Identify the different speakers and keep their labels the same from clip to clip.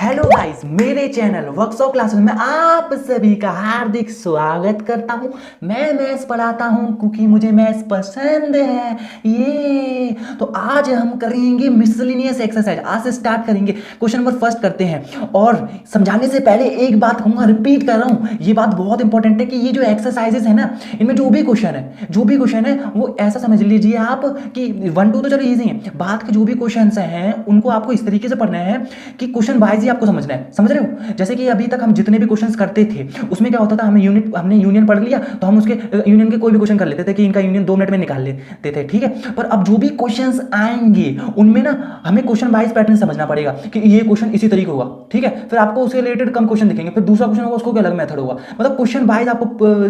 Speaker 1: Hello guys, मेरे channel workshop classes में आप सभी का हार्दिक स्वागत करता हूं। मैं मैथ्स पढ़ाता हूं क्योंकि मुझे मैथ्स पसंद है। ये तो आज हम करेंगे मिसलिनियस एक्सरसाइज। आज से स्टार्ट करेंगे। क्वेश्चन नंबर फर्स्ट करते हैं। और समझाने से पहले एक बात कहूंगा, रिपीट कर रहा हूं, ये बात बहुत इंपॉर्टेंट है कि ये जो एक्सरसाइजेस है ना, इनमें जो भी क्वेश्चन है वो ऐसा समझ लीजिए आप कि 1 2 तो चलो इजी है, बाद के जो भी क्वेश्चन हैं उनको आपको इस तरीके से पढ़ना है कि क्वेश्चन वाइज ही आपको समझना है। समझ रहे हो? जैसे कि अभी तक हम जितने भी क्वेश्चंस करते थे उसमें क्या होता था, हमने यूनियन पढ़ लिया तो हम उसके यूनियन के कोई भी क्वेश्चन कर लेते थे कि इनका यूनियन 2 मिनट में निकाल लेते थे, ठीक है। पर अब जो भी क्वेश्चंस आएंगे उनमें ना हमें क्वेश्चन वाइज पैटर्न समझना पड़ेगा कि ये क्वेश्चन इसी तरीके होगा, ठीक है। फिर आपको उससे रिलेटेड कम क्वेश्चन दिखेंगे, फिर दूसरा क्वेश्चन होगा उसको अलग मेथड होगा। मतलब क्वेश्चन वाइज आपको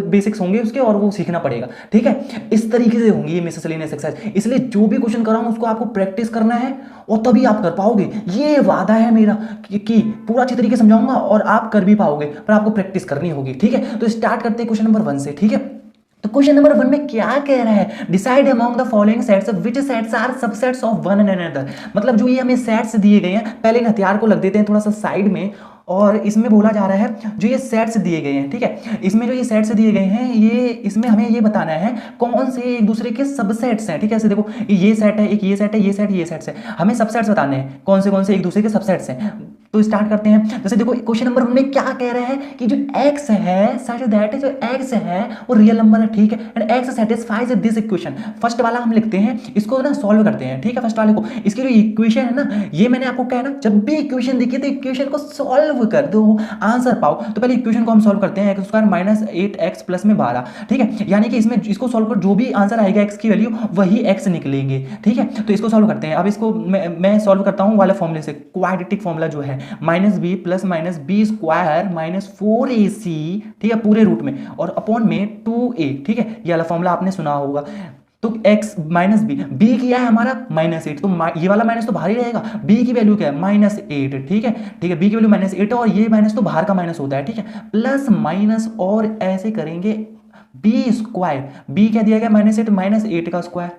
Speaker 1: बेसिक्स होंगे उसके और वो सीखना पड़ेगा, ठीक है। इस तरीके से होंगी ये मिसलिनियस एक्सरसाइज। इसलिए जो भी क्वेश्चन कर रहा हूं उसको आपको प्रैक्टिस करना है और तभी आप कर पाओगे। ये वादा है मेरा कि पूरा अच्छी तरीके समझाऊंगा और आप कर भी पाओगे, पर आपको प्रैक्टिस करनी होगी, ठीक है। तो स्टार्ट करते हैं क्वेश्चन नंबर 1 से, ठीक है। तो क्वेश्चन नंबर 1 में क्या कह रहा है, decide among the following sets which sets are subsets of one and another. मतलब जो ये हमें सेट्स दिए गए हैं, पहले इन हथियार को लग देते हैं थोड़ा सा साइड में। और इसमें बोला जा रहा है जो ये सेट्स दिए गए हैं, ठीक है, इसमें जो ये सेट्स दिए गए हैं ये इसमें हमें ये बताना है कौन से एक दूसरे के सबसेट्स हैं, ठीक है। ऐसे देखो ये सेट है, एक ये सेट है, ये सेट, ये सेट्स है, हमें सबसेट्स बताने हैं कौन से एक दूसरे के सबसेट्स हैं। तो स्टार्ट करते हैं। जैसे देखो क्वेश्चन नंबर 1 में क्या कह रहा है कि जो x है सच दैट जो x है वो रियल नंबर है, ठीक है, and x satisfies this equation. First वाला हम लिखते हैं, इसको ना सॉल्व करते हैं, ठीक है। फर्स्ट वाले को, इसकी जो इक्वेशन है ना, ये मैंने आपको कहा ना, जब भी इक्वेशन दिखे तो इक्वेशन को सॉल्व कर दो, आंसर पाओ। तो पहले इक्वेशन को हम सॉल्व करते हैं, x² माइनस 8x प्लस में 12, ठीक है। यानी कि इसमें इसको सॉल्व कर जो भी आंसर आएगा x की वैल्यू वही x निकलेंगे, ठीक है। तो इसको सॉल्व करते हैं। अब इसको मैं सॉल्व करता हूँ वाले फॉर्मूले से, क्वाड्रेटिक फॉर्मूला जो है minus B plus minus B square minus 4ac, ठीक है, पूरे रूट में और अपॉन में 2a, ठीक है। ये वाला फॉर्मूला आपने सुना होगा। तो x माइनस बी किया है हमारा -8, तो ये वाला माइनस तो बाहर ही रहेगा। b की वैल्यू क्या है -8, ठीक है, ठीक है, b की वैल्यू -8 और ये माइनस तो बाहर का माइनस होता है, ठीक है। प्लस माइनस और ऐसे करेंगे b स्क्वायर, b क्या दिया गया -8 -8 का स्क्वायर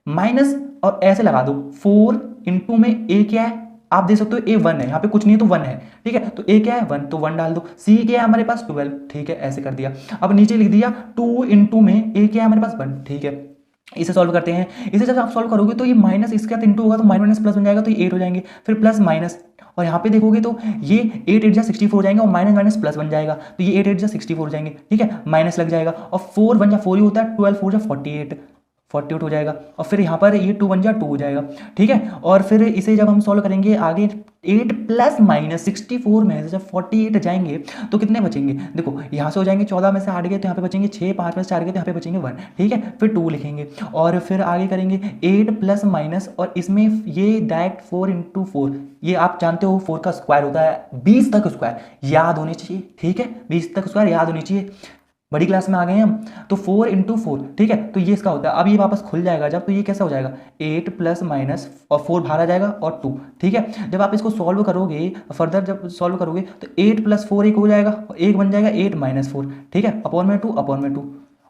Speaker 1: माइनस और ऐसे लगा दो 4 इंटू में a क्या है आप देख सकते हो, a 1 है, यहाँ पे कुछ नहीं है तो 1 है, ठीक है। तो a क्या है 1, तो 1 डाल दो। c क्या है हमारे पास 12, ठीक है, ऐसे कर दिया। अब नीचे लिख दिया 2 इंटू में a क्या है हमारे पास 1, ठीक है। इसे सॉल्व करते हैं। इसे जब आप सॉल्व करोगे तो ये माइनस इसके साथ इंटू होगा तो माइनस प्लस बन जाएगा, तो ये 8 हो जाएंगे, फिर प्लस माइनस, और यहाँ पे देखोगे तो ये 8 8 जा 64 हो जाएंगे और माइनस माइनस प्लस बन जाएगा, तो ये 8 8 जा 64 हो जाएंगे, ठीक है, माइनस लग जाएगा और 4 1 जा 4 ही होता है, 12 4 जा 48 हो जाएगा, और फिर यहाँ पर ये 2 1 जा 2 हो जाएगा, ठीक है। और फिर इसे जब हम सॉल्व करेंगे आगे 8 प्लस माइनस 64 में से जब 48 जाएंगे तो कितने बचेंगे, देखो यहाँ से हो जाएंगे 14 में से 8 गए तो यहाँ पे बचेंगे 6, 5 में से 4 गए तो यहाँ पे बचेंगे 1, ठीक है। फिर 2 लिखेंगे और फिर आगे करेंगे 8 प्लस माइनस और इसमें ये डायरेक्ट 4 इंटू 4, ये आप जानते हो 4 का स्क्वायर होता है 20 तक स्क्वायर याद होने चाहिए, ठीक है, 20 तक स्क्वायर याद होनी चाहिए, बड़ी क्लास में आ गए हैं हम। तो 4 इंटू 4, ठीक है, तो ये इसका होता है। अब ये वापस खुल जाएगा जब, तो ये कैसा हो जाएगा 8 प्लस माइनस और 4 बाहर आ जाएगा और 2, ठीक है। जब आप इसको सॉल्व करोगे फर्दर, जब सॉल्व करोगे तो 8 प्लस 4 1 हो जाएगा और 1 बन जाएगा 8 माइनस 4, ठीक है, अपॉन में 2,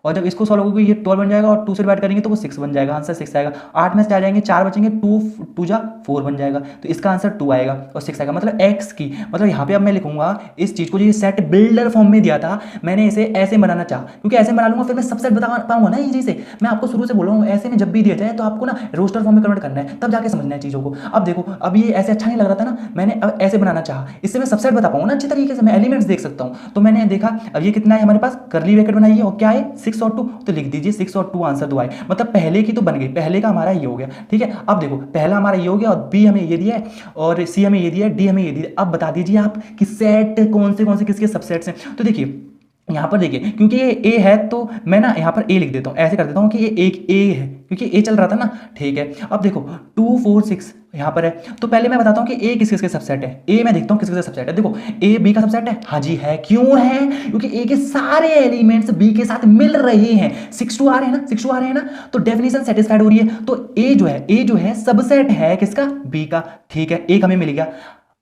Speaker 1: और जब इसको सॉल्व करोगे ये 12 बन जाएगा और 2 से डिवाइड करेंगे तो वो 6 बन जाएगा, आंसर 6 आएगा। 8 में से आ जाएंगे 4 बचेंगे, 2 2 जा 4 बन जाएगा, तो इसका आंसर 2 आएगा और 6 आएगा। मतलब x की, मतलब यहाँ पे अब मैं लिखूंगा इस चीज़ को, जो ये सेट बिल्डर फॉर्म में दिया था मैंने इसे ऐसे बनाना चाहा, क्योंकि ऐसे बना लूंगा फिर मैं सबसेट बता पाऊंगा ना इजी से। मैं आपको शुरू से बोल रहा हूँ ऐसे में जब भी दिया जाए तो आपको ना रोस्टर फॉर्म में कन्वर्ट करना है, तब जाके समझना है चीज़ों को। अब देखो अब ये ऐसे अच्छा नहीं लग रहा था ना, मैंने अब ऐसे बनाना चाहा, इससे मैं सबसेट बता पाऊंगा ना अच्छे तरीके से, मैं एलिमेंट्स देख सकता हूँ। तो मैंने देखा अब ये कितना है हमारे पास, करली ब्रैकेट बनाइए और क्या है 6 और 2, तो लिख दीजिए 6 और 2 आंसर 2 आए, मतलब पहले की तो बन गई, पहले का हमारा ये हो गया, ठीक है। अब देखो पहला हमारा ये हो गया और बी हमें ये दिया है और सी हमें ये दिया है, डी हमें ये दिया है। अब बता दीजिए आप कि सेट कौन से किसके सबसेट्स हैं। तो देखिए यहाँ पर देखिए, क्योंकि ये ए है तो मैं ना यहाँ पर ए लिख देता हूँ, ऐसे कर देता हूँ कि ये एक ए है क्योंकि ए चल रहा था ना, ठीक है। अब देखो 2 4 6 यहाँ पर है, तो पहले मैं बताता हूँ कि ए किस किसके सबसेट है। ए मैं देखता हूँ किस किसके सबसेट है। देखो ए बी का सबसेट है, हाँ जी है। क्यों है? क्योंकि ए के सारे एलिमेंट्स बी के साथ मिल रहे हैं, 6 2 आ रहे हैं ना, 6 2 आ रहे हैं ना, तो डेफिनेशन सेटिस्फाइड हो रही है। तो ए जो है सबसेट है किसका, बी का, ठीक है, एक हमें मिल गया।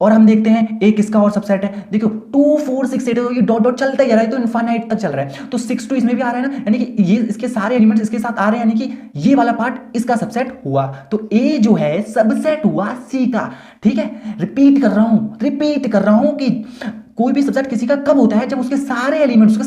Speaker 1: और हम देखते हैं एक इसका और सबसेट है, देखो 2 4 6 8, ये डॉट डॉट चलता ही जा रहा है, तो इनफाइनाइट तक चल रहा है, तो 6 2 इसमें भी आ रहा है ना, यानी कि ये इसके सारे एलिमेंट्स इसके साथ आ रहे हैं, यानी कि ये वाला पार्ट इसका सबसेट हुआ, तो ए जो है सबसेट हुआ सी का। ठीक है, रिपीट कर रहा हूं कि कोई भी सबसेट किसी का कब होता है, जब उसके सारे एलिमेंट्स उसके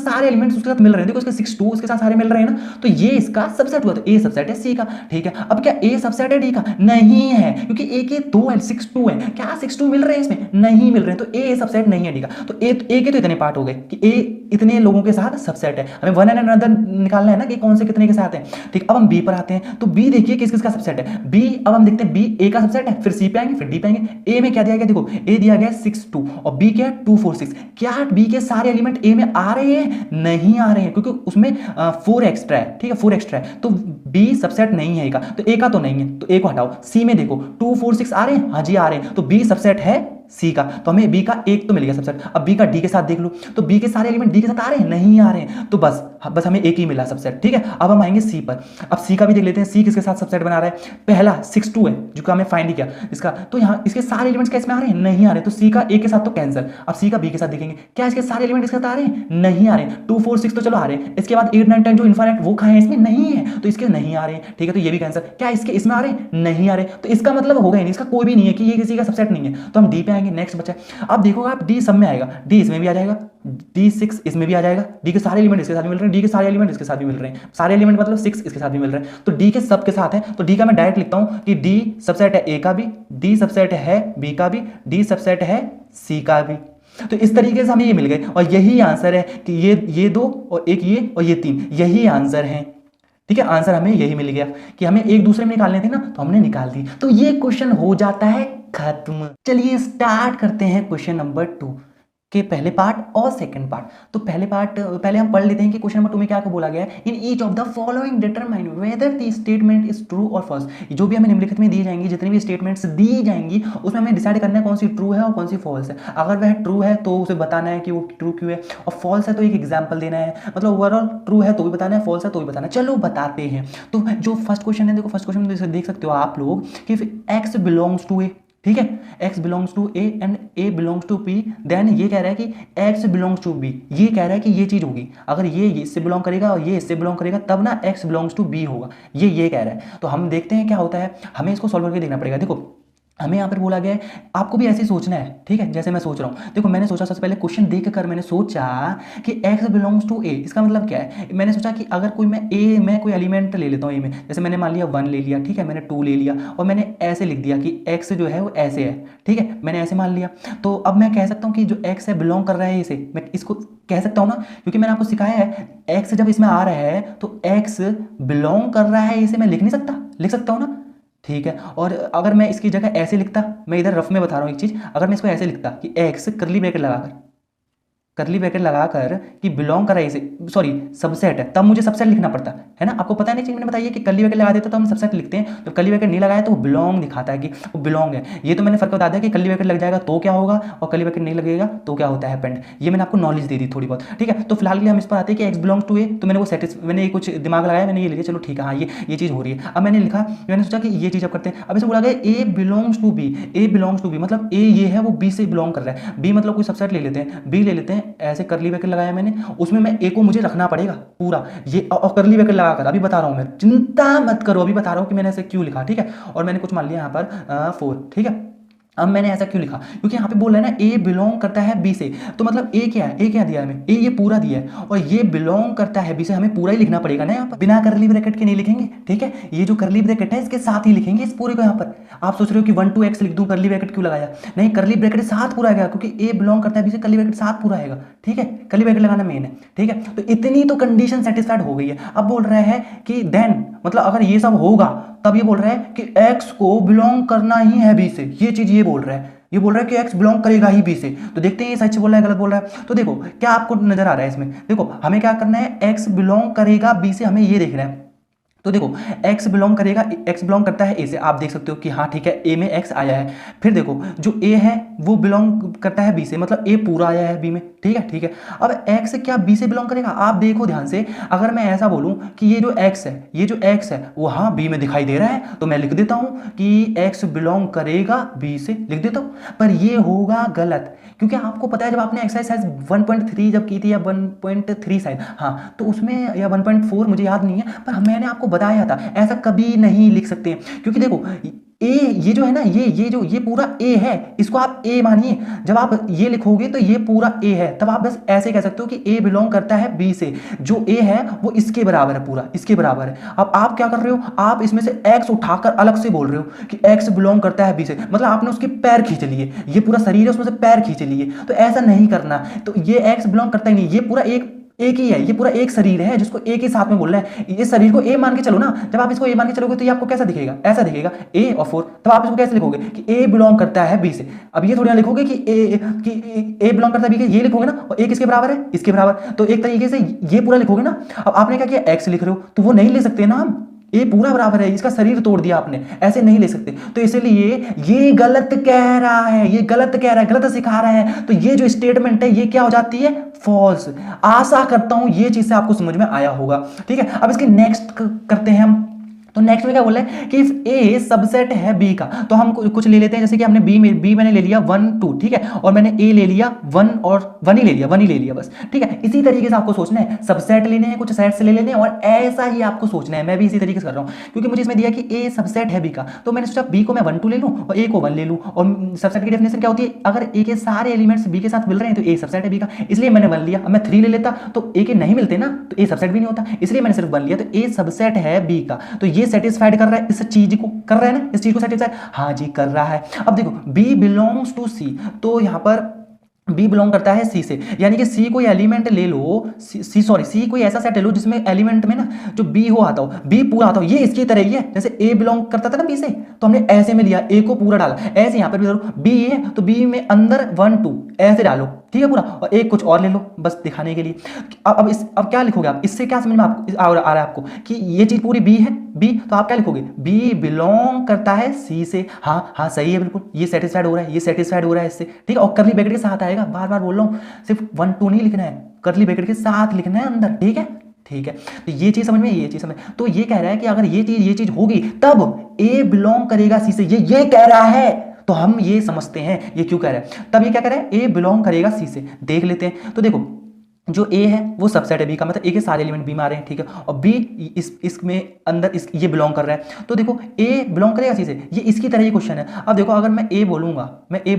Speaker 1: साथ मिल रहे हैं, देखो उसके 6 2 उसके साथ सारे मिल रहे हैं ना, तो ये इसका सबसेट हुआ, तो ए सबसेट है सी का। ठीक है, अब क्या ए सबसेट है डी का? नहीं है, क्योंकि ए के 2 है 6 2 है, क्या 6 2 मिल रहे हैं इसमें? नहीं मिल रहे हैं, तो ए सबसेट नहीं है डी का। तो ए के तो इतने पार्ट हो गए कि ए इतने लोगों के साथ सबसेट है, हमें वन एंड अनदर निकालना है ना कि कौन से कितने के साथ है। ठीक, अब हम बी पर आते हैं, तो बी देखिए किस किस का सबसेट है बी। अब हम देखते हैं बी ए का सबसेट है, फिर सी पे आएंगे, फिर डी पे आएंगे। ए में क्या दिया गया, देखो ए दिया गया 6 2 और बी क्या है 2 4 6। क्या बी के सारे एलिमेंट ए में आ रहे हैं? नहीं आ रहे हैं, क्योंकि उसमें 4 एक्स्ट्रा है। ठीक है, 4 एक्स्ट्रा है, तो बी सबसेट नहीं है ए का, तो ए का तो नहीं है, तो ए को हटाओ। सी में देखो 2 4 6 आ रहे हैं, हाँ जी आ रहे हैं, तो बी सबसेट है सी का, तो हमें बी का एक तो मिल गया सबसेट। अब बी का डी के साथ देख लो, तो बी के सारे एलिमेंट डी के साथ आ रहे हैं? नहीं आ रहे हैं, तो बस हमें एक ही मिला सबसेट। ठीक है, अब हम आएंगे सी पर। अब सी का भी देख लेते हैं, सी किसके साथ सबसेट बना रहा है? पहला 6 2 है जो कि हमें फाइंड किया इसका, तो यहाँ इसके सारे एलिमेंट्स कैसे में आ रहे हैं? नहीं आ रहे, तो सी का ए के साथ तो कैंसिल। अब सी का बी के साथ देखेंगे, क्या इसके सारे एलिमेंट इसके साथ आ रहे हैं? नहीं आ रहे हैं। 2 4 6 तो चलो आ रहे हैं, इसके बाद 8 9 10 जो इनफाइनाइट वो कहाँ है? इसमें नहीं है, तो इसके नहीं आ रहे हैं। ठीक है, तो ये भी कैंसिल। क्या इसके इसमें आ रहे हैं? नहीं आ रहे, तो इसका मतलब हो गया नहीं, इसका कोई भी नहीं है कि ये किसी का सबसेट नहीं है, तो हम डी पे आएंगे। नेक्स्ट बचा, अब देखो आप डी सब में आएगा, डी इसमें भी आ जाएगा, डी 6 इसमें भी आ जाएगा, डी के सारे एलिमेंट इसके साथ भी मिल रहे हैं, डी के सारे एलिमेंट इसके साथ भी मिल रहे हैं, सारे एलिमेंट मतलब 6 इसके साथ भी मिल रहे हैं, तो डी के सब के साथ है, तो डी का मैं डायरेक्ट लिखता हूं कि डी सबसेट है ए का भी, डी सबसेट है बी का भी, डी सबसेट है सी का भी। तो इस तरीके से हमें ये मिल गए, और यही आंसर है कि ये दो और एक ये और ये 3, यही आंसर है। ठीक है, आंसर हमें यही मिल गया कि हमें एक दूसरे में निकालने थे ना, तो हमने निकाल दी, तो ये क्वेश्चन हो जाता है खत्म। चलिए स्टार्ट करते हैं क्वेश्चन नंबर 2 के पहले पार्ट और सेकंड पार्ट। तो पहले हम पढ़ लेते हैं कि क्वेश्चन नंबर 2 में क्या बोला गया है। In each of the following determine whether the statement is true और फॉल्स। जो भी हमें निम्नलिखित में दी जाएंगी, जितनी भी स्टेटमेंट्स दी जाएंगी, उसमें हमें डिसाइड करना है कौन सी ट्रू है और कौन सी फॉल्स है। अगर वह ट्रू है तो उसे बताना है कि वो ट्रू क्यों है, और फॉल्स है तो एक एग्जाम्पल देना है, मतलब ओवरऑल ट्रू है तो भी बताना है, फॉल्स है तो भी बताना है। चलो बताते हैं। तो जो फर्स्ट क्वेश्चन है, देखो फर्स्ट क्वेश्चन में देख सकते हो आप लोग कि एक्स बिलोंग्स टू ए। ठीक है, x belongs to a and a belongs to p, then ये कह रहा है कि x बिलोंग्स टू b, ये कह रहा है कि ये चीज होगी, अगर ये इससे बिलोंग करेगा और ये इससे बिलोंग करेगा तब ना x बिलोंग्स टू b होगा, ये कह रहा है। तो हम देखते हैं क्या होता है, हमें इसको सॉल्व करके देखना पड़ेगा। देखो हमें यहाँ पर बोला गया है, आपको भी ऐसे ही सोचना है। ठीक है, जैसे मैं सोच रहा हूँ, देखो मैंने सोचा सबसे पहले क्वेश्चन देख कर मैंने सोचा कि x बिलोंग्स टू a, इसका मतलब क्या है। मैंने सोचा कि अगर कोई मैं कोई एलिमेंट ले लेता हूँ a में, जैसे मैंने मान लिया 1 ले लिया, ठीक है, मैंने 2 ले लिया, और मैंने ऐसे लिख दिया कि x जो है वो ऐसे है। ठीक है, मैंने ऐसे मान लिया, तो अब मैं कह सकता हूँ कि जो x है बिलोंग कर रहा है इसे, मैं इसको कह सकता हूँ ना, क्योंकि मैंने आपको सिखाया है x जब इसमें आ रहा है तो x बिलोंग कर रहा है इसे, मैं लिख नहीं सकता, लिख सकता हूँ ना। ठीक है, और अगर मैं इसकी जगह ऐसे लिखता, मैं इधर रफ में बता रहा हूँ एक चीज़, अगर मैं इसको ऐसे लिखता कि एक्स करली ब्रैकेट लगाकर कि बिलोंग कर रहा है इसे, सॉरी सबसेट है, तब मुझे सबसेट लिखना पड़ता है ना। आपको पता है ना चीज़ मैंने बताई है कि करली ब्रैकेट लगा देता तो हम सबसेट लिखते हैं, जब करली ब्रैकेट नहीं लगाया तो वो बिलोंग दिखाता है कि वो बिलोंग है। ये तो मैंने फर्क बता दिया कि करली ब्रैकेट लग जाएगा तो क्या होगा और करली ब्रैकेट नहीं लगेगा तो क्या होता है पेंड, ये मैंने आपको नॉलेज दे दी थोड़ी बहुत। ठीक है, तो फिलहाल के लिए हम इस पर आते हैं कि एक्स बिलोंग्स टू ए, तो मैंने वो मैंने कुछ दिमाग लगाया, मैंने ये लिखा, चलो ठीक है हाँ ये चीज़ हो रही है। अब मैंने लिखा, मैंने सोचा कि ये चीज़ अब करते हैं। अब इसे बोला गया A belongs to B, A belongs to B मतलब ए ये है वो बी से बिलोंग कर रहा है, बी मतलब कोई सबसेट ले लेते हैं, बी ले लेते हैं, ऐसे करली ब्रैकेट लगाया मैंने, उसमें मैं ए को मुझे रखना पड़ेगा पूरा, ये और करली ब्रैकेट लगाकर अभी बता रहा हूं मैं, चिंता मत करो, अभी बता रहा हूं कि मैंने ऐसे क्यों लिखा। ठीक है, और मैंने कुछ मान लिया यहां पर 4। ठीक है, अब मैंने ऐसा क्यों लिखा, क्योंकि यहाँ पे बोल रहा है ना ए बिलोंग करता है बी से, तो मतलब ए क्या है, ए क्या दिया है हमें, ए ये पूरा दिया है, और ये बिलोंग करता है बी से, हमें पूरा ही लिखना पड़ेगा ना यहाँ पर, बिना करली ब्रैकेट के नहीं लिखेंगे। ठीक है, ये जो करली ब्रैकेट है इसके साथ ही लिखेंगे इस पूरे को। यहाँ पर आप सोच रहे हो कि 1 to x लिख दूं, करली ब्रैकेट क्यों लगाया, नहीं करली ब्रैकेट साथ पूरा आएगा, क्योंकि ए बिलोंग करता है बी से, करली ब्रैकेट साथ पूरा आएगा। ठीक है, करली ब्रैकेट लगाना मेन है। ठीक है, तो इतनी तो कंडीशन सेटिस्फाइड हो गई है। अब बोल रहा है कि देन मतलब अगर ये सब होगा तब ये बोल रहा है कि x को बिलोंग करना ही है बी से, ये चीज ये बोल रहा है, ये बोल रहा है कि x बिलोंग करेगा ही बी से। तो देखते हैं ये सच बोल रहा है गलत बोल रहा है। तो देखो क्या आपको नजर आ रहा है इसमें, देखो हमें क्या करना है, x बिलोंग करेगा बी से, हमें ये देखना है। तो देखो x बिलोंग करेगा, x बिलोंग करता है a से, आप देख सकते हो कि हाँ ठीक है a में x आया है। फिर देखो जो a है वो बिलोंग करता है b से, मतलब a पूरा आया है b में, ठीक है ठीक है। अब x क्या b से बिलोंग करेगा? आप देखो ध्यान से, अगर मैं ऐसा बोलूं कि ये जो x है, ये जो x है वो हाँ b में दिखाई दे रहा है, तो मैं लिख देता हूं कि x बिलोंग करेगा b से, लिख देता हूं। पर ये होगा गलत, क्योंकि आपको पता है जब आपने एक्सरसाइज 1.3 जब की थी या 1.3 शायद, हाँ तो उसमें, या 1.4 मुझे याद नहीं है, पर मैंने आपको बताया था ऐसा कभी नहीं लिख सकते, क्योंकि देखो ए ये जो है ना, ये पूरा ए है, इसको आप ए मानिए। जब आप ये लिखोगे तो ये पूरा ए है, तब आप बस ऐसे कह सकते हो कि ए बिलोंग करता है बी से, जो ए है वो इसके बराबर है, पूरा इसके बराबर है। अब आप क्या कर रहे हो, आप इसमें से एक्स उठाकर अलग से बोल रहे हो कि एक्स बिलोंग करता है बी से, मतलब आपने उसके पैर खींच लिए, ये पूरा शरीर है उसमें से पैर खींच लिए, तो ऐसा नहीं करना। तो ये एक्स बिलोंग करता ही नहीं, ये पूरा एक ही है, ये पूरा एक शरीर है जिसको एक ही साथ में बोल रहा है, इस शरीर को ए मान के चलो ना। जब आप इसको ए मान के चलोगे तो ये आपको कैसा दिखेगा, ऐसा दिखेगा ए और 4, तब आप इसको कैसे लिखोगे कि ए बिलोंग करता है बी से। अब ये थोड़ी ना लिखोगे कि ए बिलोंग करता है बी के, ये लिखोगे ना, और ए किसके बराबर है, इसके बराबर, तो एक तरीके से ये पूरा लिखोगे ना। अब आपने क्या किया, एक्स लिख रहे हो, तो वो नहीं ले सकते ना हम, ये पूरा बराबर है, इसका शरीर तोड़ दिया आपने, ऐसे नहीं ले सकते। तो इसलिए ये गलत कह रहा है, ये गलत कह रहा है, गलत सिखा रहा है, तो ये जो स्टेटमेंट है ये क्या हो जाती है, फॉल्स। आशा करता हूं ये चीज से आपको समझ में आया होगा, ठीक है। अब इसके नेक्स्ट करते हैं हम। तो नेक्स्ट में क्या बोला है कि इफ ए सबसेट है बी का, तो हम कुछ ले लेते हैं, जैसे कि हमने बी मैंने ले लिया 1 2, ठीक है, और मैंने ए ले लिया 1 और 1 ही ले लिया बस, ठीक है। इसी तरीके से आपको सोचना है, सबसेट लेने हैं, कुछ सेट से ले लेने हैं, और ऐसा ही आपको सोचना है। मैं भी इसी तरीके से कर रहा हूं, क्योंकि मुझे इसमें दिया कि ए सबसेट है बी का, तो मैंने सोचा बी को मैं 1 2 ले लूं और ए को 1 ले लूं। और सबसेट की डेफिनेशन क्या होती है, अगर ए के सारे एलिमेंट्स बी के साथ मिल रहे हैं तो ए सबसेट है बी का, इसलिए मैंने 1 लिया। अब मैं 3 ले लेता तो ए के नहीं मिलते ना, तो ए सबसेट भी नहीं होता, इसलिए मैंने सिर्फ 1 लिया, तो ए सबसेट है बी का। तो ये सेटिस्फाइड कर रहा है, इस चीज को कर रहा है ना, इस चीज को सेटिस्फाई, हाँ जी कर रहा है। अब देखो बी बिलोंग्स टू सी, तो यहां पर बी बिलोंग करता है सी से, यानी कि सी कोई एलिमेंट ले लो, सी कोई ऐसा सेट ले लो जिसमें एलिमेंट में ना जो बी हो आता हो, बी पूरा आता हो, ये इसकी तरह ही है। जैसे ए बिलोंग करता था ना बी से, तो हमने ऐसे में लिया, ए को पूरा डाला, ऐसे यहां पर भी करो, बी है तो बी में अंदर 1 2 ऐसे डालो, ठीक है पूरा, और एक कुछ और ले लो बस दिखाने के लिए। अब क्या लिखोगे आप, इससे क्या समझ में आ रहा है आपको कि ये चीज पूरी बी है, बी, तो आप क्या लिखोगे, बी बिलोंग करता है सी से, हाँ हाँ सही है बिल्कुल, ये सेटिस्फाइड हो रहा है, ये सेटिस्फाइड हो रहा है इससे, ठीक है। और करली ब्रैकेट के साथ आएगा, बार बार बोल रहा हूँ, सिर्फ 1 2 नहीं लिखना है, करली ब्रैकेट के साथ लिखना है अंदर, ठीक है ठीक है। तो ये चीज समझ में, ये चीज समझ, तो ये कह रहा है कि अगर ये चीज होगी तब ए बिलोंग करेगा सी से, ये कह रहा है, तो हम ये समझते हैं ये क्यों कह रहा है। तब ये क्या कह रहा है, ए बिलोंग करेगा सी से, देख लेते हैं। तो देखो जो ए है वो सबसेट है बी का, मतलब ए के सारे एलिमेंट बी में आ रहे हैं, ठीक है, और बी इसमें अंदर ये बिलोंग कर रहा है, तो देखो ए बिलोंग करेगा सी से, ये इसकी तरह ही क्वेश्चन है। अब देखो अगर मैं ए बोलूंगा, ए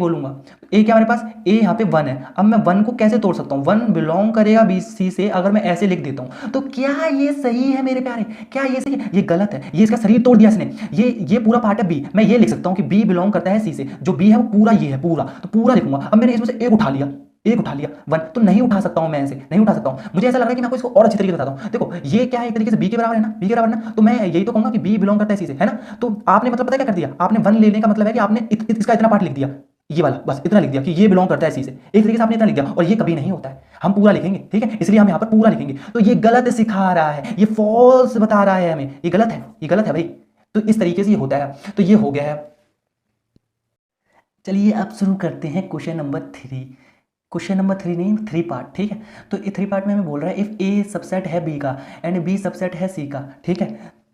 Speaker 1: क्या हमारे पास, ए यहाँ पे 1 है, अब मैं 1 को कैसे तोड़ सकता हूँ, 1 बिलोंग करेगा बी सी से, अगर मैं ऐसे लिख देता हूँ, तो क्या ये सही है मेरे प्यारे, क्या ये सही है, ये गलत है, ये इसका शरीर तोड़ दिया इसने, ये पूरा पार्ट है बी, मैं ये लिख सकता हूँ कि बी बिलोंग करता है सी से, जो बी है वो पूरा ये है पूरा, तो पूरा लिखूंगा। अब मैंने इसमें से एक उठा लिया 1, तो नहीं उठा सकता हूं, मैं ऐसे नहीं उठा सकता हूं। मुझे ऐसा लग रहा है कि मैं आपको इसको और अच्छी तरीके से बताता हूं। देखो ये क्या है, एक तरीके से बी के बराबर है ना, बी के बराबर ना, तो मैं यही तो कहूंगा कि बी बिलोंग करता है सी से, है ना। तो आपने मतलब पता क्या कर दिया, आपने 1 लेने का मतलब है कि आपने इसका इतना पार्ट लिख दिया, ये वाला बस इतना लिख दिया कि ये बिलोंग करता है सी से, एक तरीके से आपने इतना लिख दिया, और ये कभी नहीं होता है, हम पूरा लिखेंगे, ठीक है, इसलिए हम यहाँ पर पूरा लिखेंगे। तो ये गलत सिखा रहा है, ये फॉल्स बता रहा है हमें, ये गलत है, ये गलत है भाई। तो इस तरीके से ये होता है, तो ये हो गया है। चलिए अब शुरू करते हैं क्वेश्चन नंबर 3। क्वेश्चन नंबर 3 नहीं, 3 पार्ट, ठीक है। तो ये 3 पार्ट में हमें बोल रहा है इफ ए सबसेट है बी का एंड बी सबसेट है सी का, ठीक है,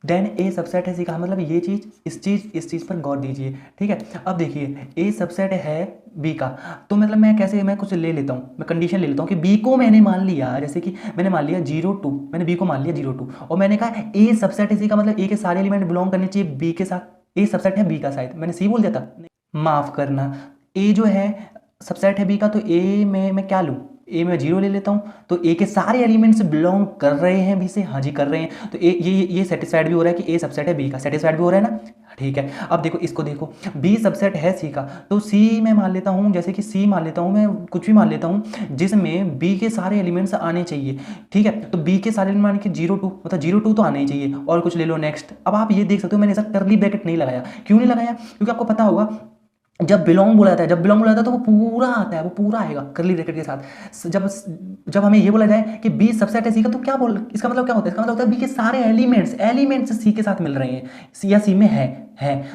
Speaker 1: देन ए सबसेट है सी का, मतलब ये चीज इस चीज पर गौर दीजिए, ठीक है। अब देखिए ए सबसेट है बी का, तो मतलब मैं कुछ ले लेता हूँ, मैं कंडीशन ले लेता हूँ कि बी को मैंने मान लिया, जैसे कि मैंने मान लिया 0 2, मैंने बी को मान लिया 0 2, और मैंने कहा ए सबसेट है सी का, मतलब ए के सारे एलिमेंट बिलोंग करने चाहिए बी के साथ, ए सबसेट है बी का, शायद मैंने सी बोल दिया था, माफ करना, ए जो है सबसेट है बी का, तो ए में मैं क्या लूँ, ए में 0 ले लेता हूँ, तो ए के सारे एलिमेंट्स बिलोंग कर रहे हैं बी से, हाँ जी कर रहे हैं, तो ये सेटिस्फाइड भी हो रहा है कि ए सबसेट है बी का, सेटिस्फाइड भी हो रहा है ना, ठीक है। अब देखो इसको देखो, बी सबसेट है सी का, तो सी मैं मान लेता हूँ, जैसे कि सी मान लेता हूँ, मैं कुछ भी मान लेता हूँ जिसमें बी के सारे एलिमेंट्स आने चाहिए, ठीक है। तो बी के सारे एलिमेंट मान के 0 2, मतलब 0 2 तो आने ही चाहिए, और कुछ ले लो नेक्स्ट। अब आप ये देख सकते हो मैंने ऐसा करली ब्रैकेट नहीं लगाया, क्यों नहीं लगाया, क्योंकि आपको पता होगा जब बिलोंग बोला जाता है, जब बिलोंग बोला जाता है तो वो पूरा आता है, वो पूरा आएगा कर्ली ब्रैकेट के साथ। जब जब हमें ये बोला जाए कि बी सबसेट है सी का, तो क्या बोल, इसका मतलब क्या होता है, इसका मतलब होता है बी के सारे एलिमेंट्स सी के साथ मिल रहे हैं, सी या सी में है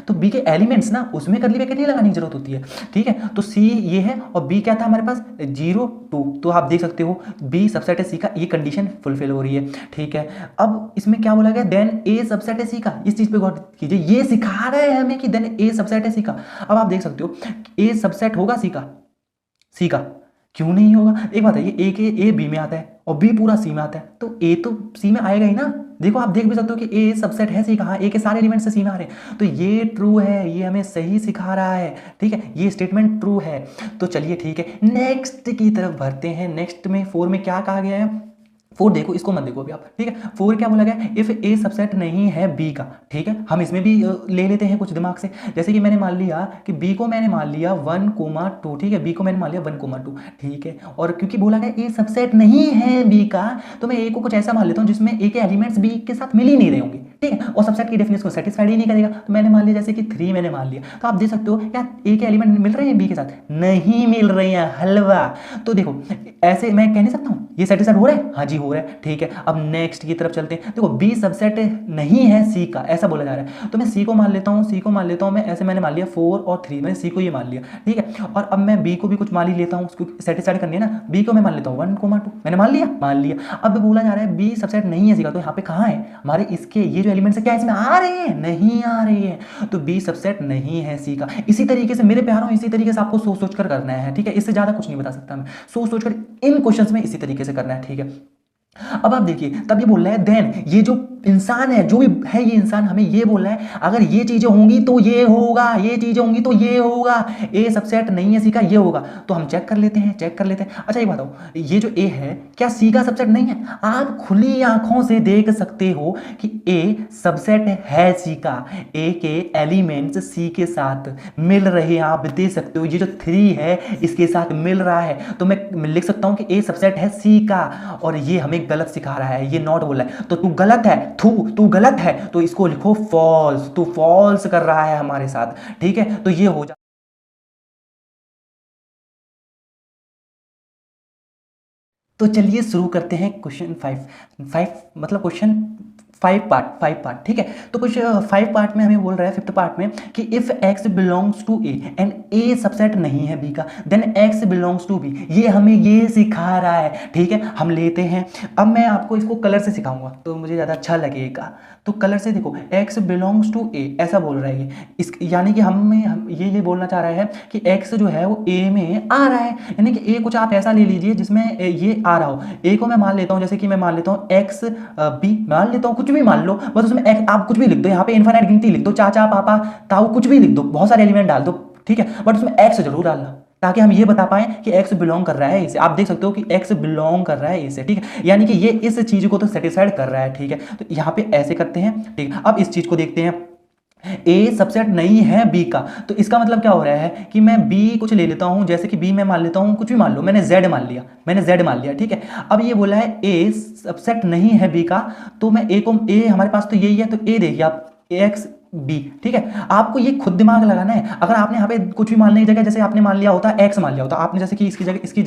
Speaker 1: तो बी के एलिमेंट्स ना, उसमें कर्ली ब्रैकेट नहीं लगाने की जरूरत होती है, ठीक है। तो सी ये है और बी क्या था हमारे पास 0 2, तो आप देख सकते हो बी सबसेट है सी का, ये कंडीशन फुलफिल हो रही है, ठीक है। अब इसमें क्या बोला गया, देन ए सबसेट है सी का, इस चीज पे गौर कीजिए, ये सिखा रहा है हमें कि देन ए सबसेट है सी का। अब आप देख सकते हो ए सबसेट होगा सी का क्यों नहीं होगा, एक बात है, ये ए बी में आता है और बी पूरा सी में आता है, तो ए तो सी में आएगा ही ना। देखो आप देख भी सकते हो कि ए सबसेट है सी का, ए के सारे एलिमेंट्स सी में आ रहे हैं, तो ये ट्रू है, ये हमें सही सिखा रहा है, ठीक है, ये स्टेटमेंट ट्रू है। तो चलिए ठीक है, नेक्स्ट की तरफ बढ़ते हैं। नेक्स्ट में 4 में क्या कहा गया है, 4 देखो, इसको मत देखो अभी आप, ठीक है। 4 क्या बोला गया, इफ ए सबसेट नहीं है बी का, ठीक है। हम इसमें भी ले लेते हैं कुछ दिमाग से, जैसे कि मैंने मान लिया कि बी को मैंने मान लिया 1,2, ठीक है, बी को मैंने मान लिया 1,2, ठीक है। और क्योंकि बोला गया ए सबसेट नहीं है बी का, तो मैं ए को कुछ ऐसा मान लेता हूँ जिसमें ए के एलिमेंट्स बी के साथ मिल ही नहीं रहे होंगे, ठीक है, और सबसेट की डेफिनेशन को सेटिस्फाइड ही नहीं करेगा। तो मैंने मान लिया जैसे कि 3 मैंने मान लिया, तो आप देख सकते हो यार ए के एलिमेंट मिल रहे हैं बी के साथ, नहीं मिल रहे हैं, हलवा। तो देखो ऐसे मैं कह नहीं सकता हूँ ये सेटिस्फाइड हो रहा है, हाँ जी हो रहा है, ठीक है। अब नेक्स्ट की तरफ चलते हैं। देखो बी सबसेट नहीं है सी का, ऐसा बोला जा रहा है, तो मैं सी को मान लेता हूँ, मैं ऐसे मैंने मान लिया 4 और 3, मैंने सी को ये मान लिया, ठीक है। और अब मैं बी को भी कुछ मान ही लेता हूँ, उसको सेटिस्फाइड करनी है ना, बी को मैं मान लेता हूँ 1,2, मैंने मान लिया। अब बोला जा रहा है बी सबसेट नहीं है सी का, तो यहाँ पे कहाँ है हमारे, इसके ये जो एलिमेंट्स है क्या इसमें आ रहे हैं, नहीं आ रहे हैं, तो बी सबसेट नहीं है सी का। इसी तरीके से मेरे प्यारों, इसी तरीके से आपको सोच कर करना है, ठीक है, इससे ज्यादा कुछ नहीं बता सकता मैं, सोच कर इन क्वेश्चंस में इसी तरीके से करना है, ठीक है। अब आप देखिए, तब ये बोल रहा है देन ये जो इंसान है, जो भी है ये इंसान, हमें ये बोल रहा है अगर ये चीजें होंगी तो ये होगा, ये चीजें होंगी तो ये होगा, ए सबसेट नहीं है सी का, ये होगा। तो हम चेक कर लेते हैं। अच्छा ये बताओ, ये जो ए है क्या सी का सबसेट नहीं है? आप खुली आंखों से देख सकते हो कि ए सबसेट है सी का, ए के एलिमेंट्स सी के साथ मिल रहे हैं, आप देख सकते हो, ये जो 3 है इसके साथ मिल रहा है, तो मैं लिख सकता हूं कि ए सबसेट है सी का, और ये हमें गलत सिखा रहा है, ये नॉट बोल रहा है, तो तू गलत है, तू गलत है, तो इसको लिखो फॉल्स, तू फॉल्स कर रहा है हमारे साथ, ठीक है। तो ये हो जाए। तो चलिए शुरू करते हैं क्वेश्चन 5 मतलब क्वेश्चन 5 पार्ट, ठीक है। तो कुछ 5 पार्ट में हमें बोल रहा है, 5th पार्ट में कि if x belongs to A and A subset नहीं है बी का, then x belongs to B, ये हमें ये सिखा रहा है, ठीक है। हम लेते हैं, अब मैं आपको इसको कलर से सिखाऊंगा तो मुझे ज़्यादा अच्छा लगेगा, तो कलर से देखो, x बिलोंग्स टू ए ऐसा बोल रहा है, इस यानी कि हम ये बोलना चाह रहा है कि x जो है वो a में आ रहा है, यानी कि a कुछ आप ऐसा ले लीजिए जिसमें ये आ रहा हो। a को मैं मान लेता हूँ, जैसे कि मैं मान लेता हूँ x b मान लेता हूँ, कुछ भी मान लो, बस उसमें x आप कुछ भी लिख दो, यहाँ पे इनफाइनाइट गिनती लिख दो, चाचा पापा ताऊ कुछ भी लिख दो, बहुत सारे एलिमेंट डाल दो, ठीक है, बट उसमें x जरूर डालना, ताकि हम ये बता पाए कि x बिलोंग कर रहा है इसे। आप देख सकते हो कि x बिलोंग कर रहा है इसे, ठीक है, यानी कि ये इस चीज को तो सेटिस्फाइड कर रहा है, ठीक है। तो यहाँ पे ऐसे करते हैं, ठीक है। अब इस चीज को देखते हैं, ए सबसेट नहीं है बी का, तो इसका मतलब क्या हो रहा है कि मैं बी कुछ ले लेता हूं, जैसे कि बी मैं मान लेता हूं, कुछ भी मान लो, मैंने जेड मान लिया, ठीक है। अब ये बोला है ए सबसेट नहीं है बी का, तो मैं ए को, ए हमारे पास तो यही है, तो ए देखिए आप एक्स बी, ठीक है। आपको ये खुद दिमाग लगाना है, अगर आपने यहाँ पे कुछ भी मानने की जगह, जैसे आपने मान लिया होता, एक्स मान लिया होता आपने, जैसे कि इसकी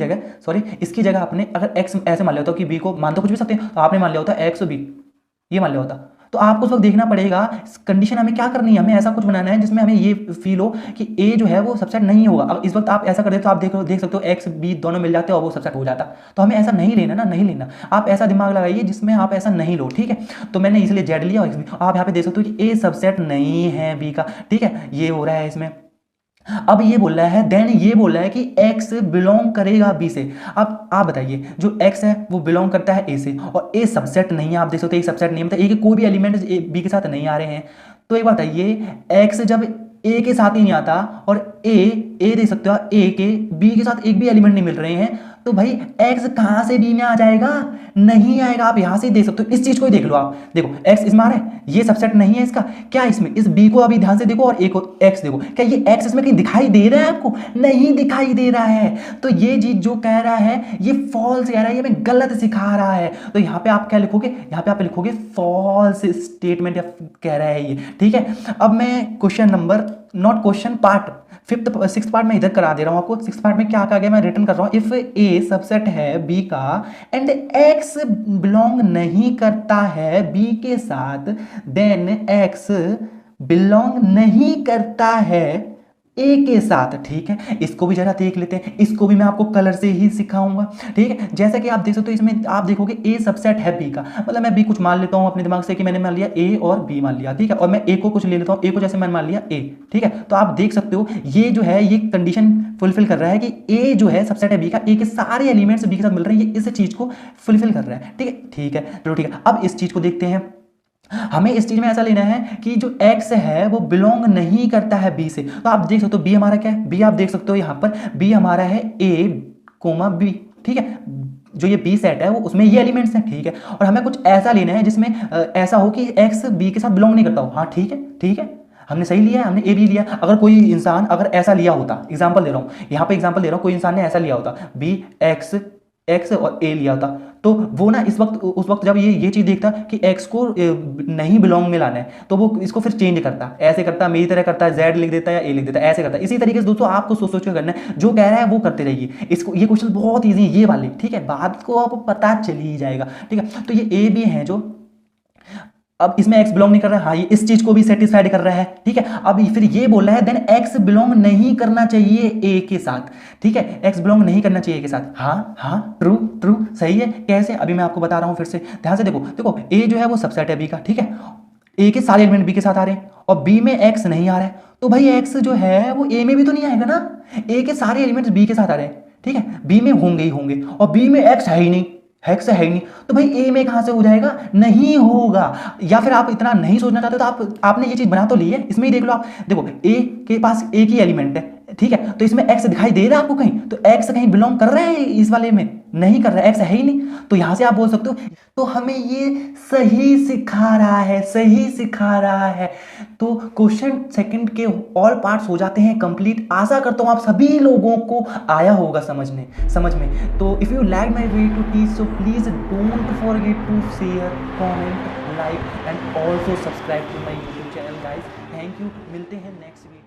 Speaker 1: जगह आपने अगर एक्स ऐसे मान लिया होता कि बी को मान तो कुछ भी सकते हैं, तो आपने मान लिया होता एक्स बी, ये मान लिया होता, तो आपको उस वक्त देखना पड़ेगा कंडीशन हमें क्या करनी है, हमें ऐसा कुछ बनाना है जिसमें हमें ये फील हो कि ए जो है वो सबसेट नहीं होगा। अब इस वक्त आप ऐसा कर दे तो आप देख सकते हो एक्स बी दोनों मिल जाते हो और वो सबसेट हो जाता, तो हमें ऐसा नहीं लेना, आप ऐसा दिमाग लगाइए जिसमें आप ऐसा नहीं लो, ठीक है। तो मैंने इसलिए जेड लिया और एक्स बी, आप यहाँ पे देख सकते हो कि ए सबसेट नहीं है बी का, ठीक है, ये हो रहा है इसमें। अब ये बोल रहा है, देन ये बोल रहा है कि x बिलोंग करेगा b से। अब आप बताइए, जो x है वो बिलोंग करता है a से, और a सबसेट नहीं है, आप देख सकते हो एक सबसेट नहीं है, मतलब a के कोई भी एलिमेंट b के साथ नहीं आ रहे हैं। तो एक बात बताइए, x जब a के साथ ही नहीं आता और a देख सकते हो a के b के साथ एक भी एलिमेंट नहीं मिल रहे हैं, तो भाई x कहां से b में आ जाएगा, नहीं आएगा। आप यहां से देख सकते हो, इस चीज को ही देख लो, आप देखो x इसमें आ रहा है, ये सबसेट नहीं है इसका, क्या इसमें इस b को अभी ध्यान से देखो और a को x देखो, क्या ये x इसमें कहीं दिखाई दे रहा है आपको, नहीं दिखाई दे रहा है। तो ये चीज जो कह रहा है ये फॉल्स कह रहा है, ये हमें गलत सिखा रहा है। तो यहाँ पे आप क्या लिखोगे, यहाँ पे आप लिखोगे फॉल्स स्टेटमेंट कह रहा है ये, ठीक है। अब मैं question number not question part, fifth six part में इधर करा दे रहा हूं आपको। सिक्स पार्ट में क्या कहा गया मैं रिटर्न कर रहा हूं, इफ ए सबसेट है बी का एंड एक्स बिलोंग नहीं करता है बी के साथ, देन एक्स बिलोंग नहीं करता है ए के साथ। ठीक है, इसको भी जरा देख लेते हैं, इसको भी मैं आपको कलर से ही सिखाऊंगा। ठीक है, जैसा कि आप देख सकते हो इसमें आप देखोगे ए सबसेट है बी का, मतलब मैं बी कुछ मान लेता हूं अपने दिमाग से कि मैंने मान लिया ए और बी मान लिया। ठीक है, और मैं ए को कुछ ले लेता हूं, ए को जैसे मैंने मान लिया ए। ठीक है, तो आप देख सकते हो ये जो है ये कंडीशन फुलफिल कर रहा है कि ए जो है सबसेट है बी का, ए के सारे एलिमेंट्स बी के साथ मिल रहे हैं, ये इस चीज को फुलफिल कर रहा है। ठीक है, ठीक है, चलो ठीक है, अब इस चीज को देखते हैं। हमें इस चीज में ऐसा लेना है कि जो x है वो बिलोंग नहीं करता है b से। तो आप देख सकते हो b हमारा क्या है, b आप देख सकते हो यहां पर b हमारा है a कोमा b। ठीक है, जो ये b सेट है वो उसमें ये एलिमेंट्स हैं। ठीक है, और हमें कुछ ऐसा लेना है जिसमें ऐसा हो कि x b के साथ बिलोंग नहीं करता हो। हाँ ठीक है, ठीक है, हमने सही लिया है, हमने ए भी लिया। अगर कोई इंसान अगर ऐसा लिया होता, एग्जांपल दे रहा हूं यहाँ पे, एग्जांपल दे रहा हूं, कोई इंसान ने ऐसा लिया होता बी एक्स एक्स और ए लिया होता, तो वो ना इस वक्त उस वक्त जब ये चीज देखता कि एक्स को नहीं बिलोंग में लाना है, तो वो इसको फिर चेंज करता, ऐसे करता, मेरी तरह करता है, जेड लिख देता है या ए लिख देता है, ऐसे करता है। इसी तरीके से दोस्तों आपको सोच सोच कर करना है, जो कह रहा है वो करते रहिए। इसको ये क्वेश्चन बहुत ईजी है ये वाले। ठीक है, बात को आपको पता चल ही जाएगा। ठीक है, तो ये ए भी है जो अब इसमें x बिलोंग नहीं कर रहा है, हाँ ये इस चीज को भी सेटिस्फाइड कर रहा है। ठीक है, अब फिर ये बोल रहा है देन x बिलोंग नहीं करना चाहिए a के साथ। ठीक है, x बिलोंग नहीं करना चाहिए a के साथ। हाँ हाँ, ट्रू ट्रू, सही है। कैसे, अभी मैं आपको बता रहा हूं, फिर से ध्यान से देखो। देखो a जो है वो सबसेट है b का। ठीक है, a के सारे एलिमेंट b के साथ आ रहे हैं और b में x नहीं आ रहा है, तो भाई x जो है वो a में भी तो नहीं आएगा ना, a के सारे एलिमेंट्स b के साथ आ रहे हैं। ठीक है, b में होंगे ही होंगे और b में x है ही नहीं, हेक्स है ही नहीं, तो भाई ए में कहां से हो जाएगा, नहीं होगा। या फिर आप इतना नहीं सोचना चाहते तो आपने ये चीज बना तो ली है, इसमें ही देख लो आप। देखो ए के पास एक ही एलिमेंट है। ठीक है, तो इसमें एक्स दिखाई दे रहा है आपको कहीं, तो एक्स कहीं बिलोंग कर रहा है इस वाले में, नहीं कर रहा है, एक्स है ही नहीं। तो यहां से आप बोल सकते हो तो हमें ये सही सिखा रहा है, सही सिखा रहा है। तो क्वेश्चन सेकंड के ऑल पार्ट्स हो जाते हैं कंप्लीट। आशा करता हूं आप सभी लोगों को आया होगा समझ में। तो if you like my way to teach, so please don't forget to share, comment, like and also subscribe to my YouTube channel guys. Thank you, मिलते हैं नेक्स्ट वीडियो।